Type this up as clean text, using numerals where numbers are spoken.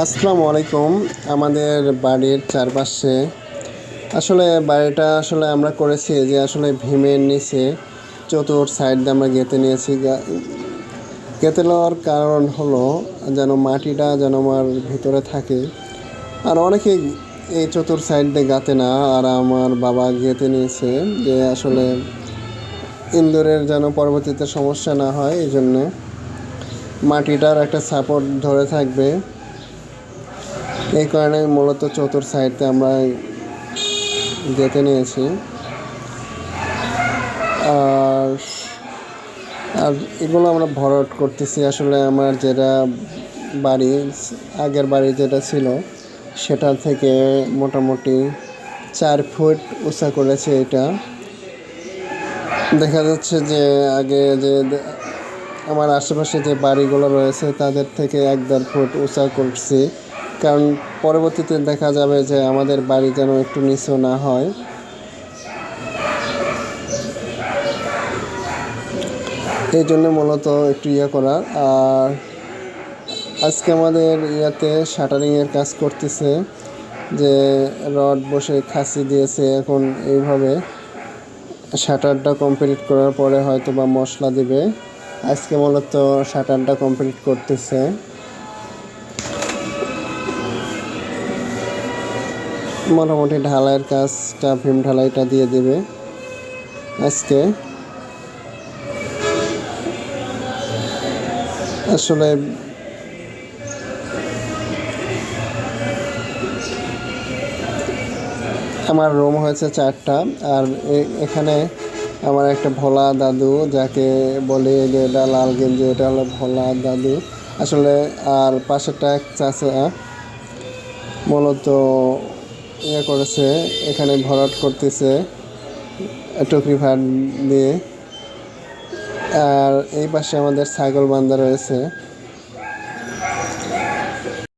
আসসালামু আলাইকুম। আমাদের বাড়ির চারপাশে বাড়িটা আমরা করেছি যে ভীমের নিচে চতুর সাইড দিয়ে আমরা গেঁথে নিয়েছি। গেঁথে নেওয়ার কারণ হলো যেন মাটিটা যেন আমার ভিতরে থাকে। আর অনেকে এই চতুর সাইড দিয়ে গাঁথে না, আর আমার বাবা গেঁথে নিয়েছে যে ইন্দুরের যেন পরবর্তীতে সমস্যা না হয়, এই জন্যে মাটিটার একটা সাপোর্ট ধরে থাকবে। এই কারণে মূলত চতুর সাইডে আমরা গেঁথে নিয়েছি। আর আর এগুলো আমরা ভরাট করতেছি। আমার যেটা বাড়ি, আগের বাড়ি যেটা ছিল সেটা থেকে মোটামুটি 4 ফুট উঁচা করেছে। এটা দেখা যাচ্ছে যে আগে যে আমার আশেপাশে যে বাড়িগুলো রয়েছে তাদের থেকে 1-1.5 ফুট উঁচা করছি, কারণ পরবর্তীতে দেখা যাবে যে আমাদের বাড়ি যেন একটু নিচু না হয়। এই জন্য মূলত একটু করা। আর আজকে আমাদের শাটারিংয়ের কাজ করতেছে, যে রড বসে খাসি দিয়েছে। এখন এইভাবে শাটারটা কমপ্লিট করার পরে হয়তো বা মশলা দিবে। আজকে মূলত শাটারটা কমপ্লিট করতেছে। মোটামুটি ঢালাইয়ের কাজটা, ভীম ঢালাইটা দিয়ে দেবে আজকে। আমার রুম হয়েছে 4টা। আর এখানে আমার একটা ভোলা দাদু, যাকে বলি যে এটা লাল গেঞ্জি, এটা হলো ভোলা দাদু আর পাশেরটা এক চাচা মূলত করেছে, এখানে ভরাট করতেছে টুকরি ভাট দিয়ে। আর এই পাশে আমাদের ছাগল বান্ধা রয়েছে।